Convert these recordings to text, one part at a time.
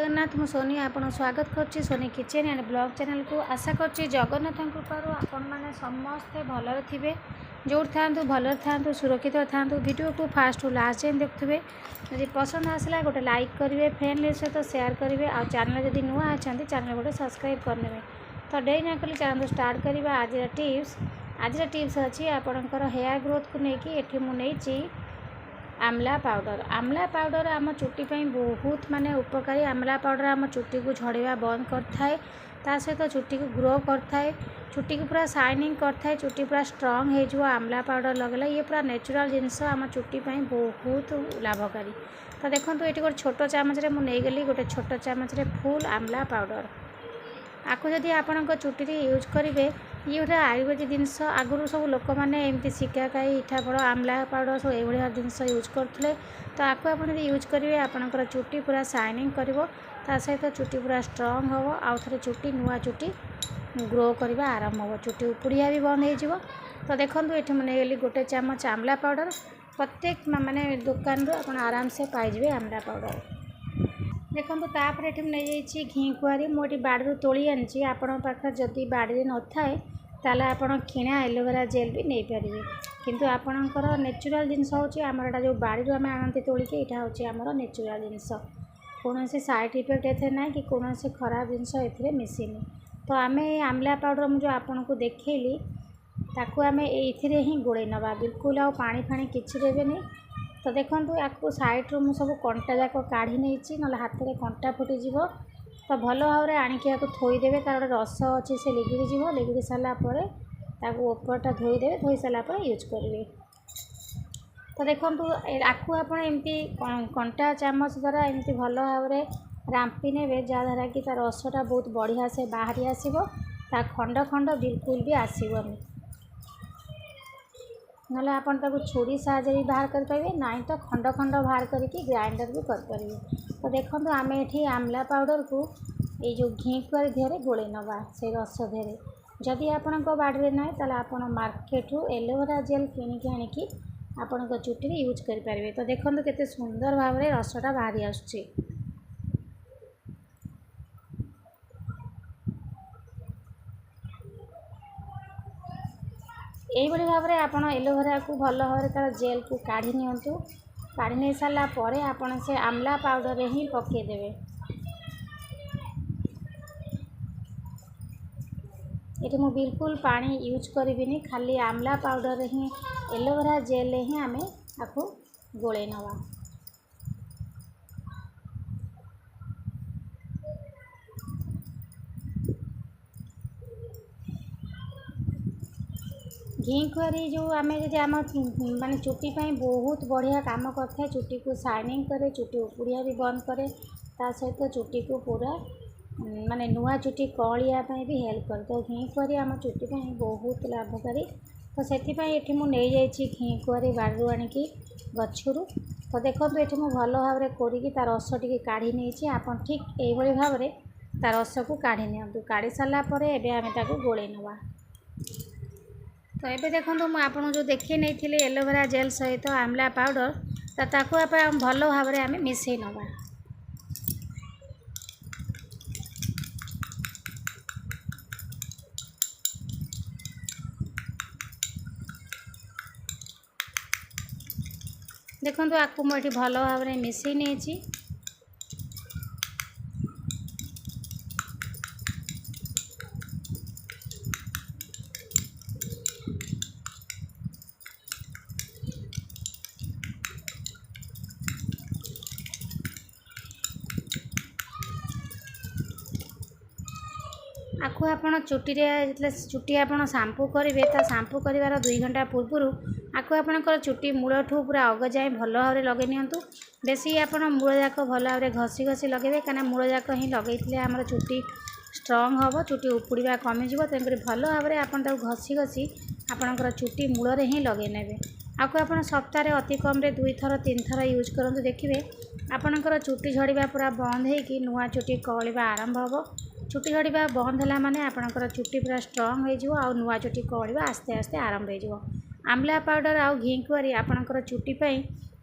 जगन्नाथ मु सोनी आपन स्वागत करछि Soni kitchen and blog channel को। आशा करछि जगन्नाथ कृपारू आपण माने समस्ते भलरे थिबे, जोर थांतु भलरे थांतु सुरक्षित थांतु। वीडियो को फास्ट टू लास्ट जाए देखुवे। यदि पसंद आसला गोटे लाइक करेंगे, फ्रेंड सहित शेयर करेंगे, आ चैनल जदि नुआ अच्छा चैनल गोटे सब्सक्राइब करने। तो डेरी न कले चैनल स्टार्ट करवा। आज टिप्स अच्छी आपणकर हेयर ग्रोथ को लेकिन एठी मु नेछि आमला पाउडर आम चुट्टी बहुत माने उपकारी। आमला पाउडर आम चुट्टी को झड़वा बंद करता ता सहित चुट्टी को ग्रो करता है, चुट्टी को पूरा शाइनिंग करता है, चुट्टी पूरा स्ट्रंग हो। आमला पाउडर लगेला ये पूरा नेचुरल जिनस आम चुट्टी बहुत लाभकारी। तो देखो ये गोटे छोट चामच मुझे गली गोटे छोट चामच फुल आमला पाउडर आपको जदि आपण चुट्टी यूज करेंगे ये गोटे आयुर्वेदिक जिनस। आगुरी सब लोक मैंने एमती शिकाकाई इठा फल आमला पाउडर सब ये जिनस यूज करते। तो आपको आप यूज करेंगे आपंकर चुट्टी पूरा शाइनिंग कर सहित चुट्टी पूरा स्ट्रंग हम। आउ थे चुट्टी नुआ चुट्टी ग्रो करवा आरंभ हो, चुट्टी उपुड़िया भी बंद हो। तो देखो ये मैंने गली गोटे चामच आमला पाउडर प्रत्येक माने दुकान आप आराम से पाइबे आमला पाउडर। देखो तापर ये नहीं घी कुआरी मुझे बाड़ी तोली आनी। आपण पाखे जदि बाड़ी न थाए ताला आपण किणा एलोवेरा जेल भी नहीं पारे, किंतु आपणकर नेचुरल जिनस होमर जो बाड़ी आम आनती तोलिके यहाँ हूँ आमर नेचुरल जिनस। कौन साइड इफेक्ट ए ना कि कौन खराब जिनस ए मिसिनी। तो आम आमला पाउडर मुझे आपन को देखली ताकू आम ये ही गोड़े नवा, बिल्कुल आ पानी फाणी किसी देवे। तो देखो आपको साइड्रु मुझे सब कंटा जाक काढ़ी नहीं ना हाथ में कंटा फुटीज। तो भल भाव में आणिक थोईदेवे, तार गोटे रस अच्छी से लिगिड़ लिगिड़ सारापर उपरटा धोईदेवे, धोई सारापर यूज करेंगे। तो देखो आपको आप एमती कंटा चामच द्वारा एमती भल भाव में रांपी ने जहाँद्वारा कि तार रसटा बहुत बढ़िया से बाहरी आसो, खंड खंड बिल्कुल भी आसबनी। ना आपन ताको छुरी साहाय्य भी बाहर कर पारे, ना तो खंड खंड बाहर करके ग्राइंडर भी कर पारे। तो देखो आम ये आमला पाउडर को ये जो घी कुआरी देहरे गोले नवा से रस देहरे। जदि आपण बाड़ी ना ताल आप मार्केट एलोवेरा जेल किणिकी आनिकी आपण चुट्टी यूज करेंगे। तो देखो केते सुंदर भाव में रसटा बाहरी आसुची। यही भाव में आप एलोवेरा को भल भाव में तार जेल को काढ़ी नियंतु। काढ़ी नहीं सारा पर आपन से आमला पाउडर ही पकेदेवे। ये मु बिल्कुल पानी यूज करी, खाली आमला पाउडर ही एलोवेरा जेल ही आम आपको गोले नवा। घी कुआरी जो आम जब आम माने चुट्टी बहुत बढ़िया काम करता, चुट्टी को शाइनिंग करे, चुट्टी उपुड़िया भी बंद करे, ता सहित चुट्टी को पूरा माने नुआ चुट्टी कलिया भी हेल्प करे। तो घी कुआरी आम चुट्टी बहुत लाभकारी। तो से ये मुझे घी कुआरी बाड़ू आणिकी गच्छरू। तो देखो ये मुझे भल भाव में कोरिकी तार रस टी काढ़ी नहीं। आप ठीक यही भाव में तार रस को काढ़ी नियंतु। काढ़ी सारापर एवं आम गोले नवा। तो ये देखो मुझे आपको जो देखी नहीं एलोवेरा जेल सहित आमला पाउडर, तो ताकू आप भल भाव में आम मिसई नवा। देखो आपको मुझे भल भाव में मिसई नहीं। आपको आपण चुट्टी चुट्टी आप शांपू करेंगे, तो शांपू कर 2 घंटा पूर्व आपको आपंकर चुट्टी मूलठू पूरा अग जाए भल भाव में लगे नियंतु। बेसी आप मूल जाक भल भाव में घसी घसी लगे, कहीं मूल जाक ही लगे आम चुट्टी स्ट्रंग हम, चुट्टी उपुड़ा कमिज। तेणुक भल भाव में आप घसी घसी आपंकर चुट्टी मूल ही लगे ने। आपको आप सप्ताह अति कम 2 थर 3 थर यूज करूँ, देखिए आपंकर चुट्टी झड़वा पूरा बंद हो नुआ चुट्टी कलिवा आरंभ हो। चुट्टी झड़वा बंद है माने आपंकर चुट्टी पूरा स्ट्रंग हो नुआ चुट्टी कलिवा आस्ते आस्ते आरंभ हो। आमला पाउडर आउ घी कुआरी आपंकर चुट्टी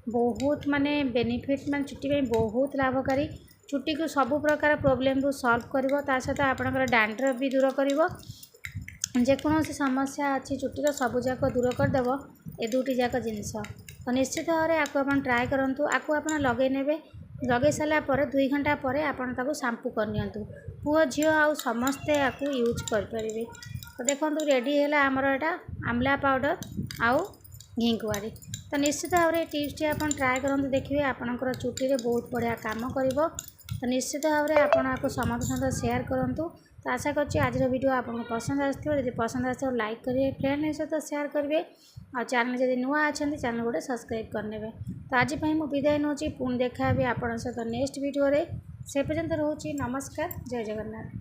बहुत माने बेनिफिट, मान चुट्टी बहुत लाभकारी। चुटी को सब प्रकार प्रोब्लेम को सॉल्व करिवो ता सहित आपनकर डैंड्रफ भी दूर करिवो जेकोसी समस्या अच्छी चुटीर सबूक दूर करदेव ए दुटी जाक जिनस तो निश्चित भाव में आपको आप ट्राए करूँ आपको आप लगे ने लगे सारापर 2 घंटा पर आपको शैम्पू करनी पुओ झील आउ समस्ते आपको यूज करें तो देखो रेडी है आमर एटा आमला पाउडर आउ घी कुआरी तो निश्चित भाव में टिप्स आप ट्राए करूँ देखिए आपंकर चुटी बहुत बढ़िया काम कर तो निश्चित भाव में आपको समस्त सहित सेयार करूँ तो आशा करछि आज वीडियो आपको पसंद आसो यदि पसंद आसो लाइक करेंगे फ्रेंड सहित सेयार करेंगे और चैनल जब नुआ अच्छा चैनल गोटे सब्सक्राइब करने तो आज मुझे विदाय नौ पुणी देखा आप सहित नेक्स्ट वीडियो से पर्यंत रोचे नमस्कार जय जगन्नाथ।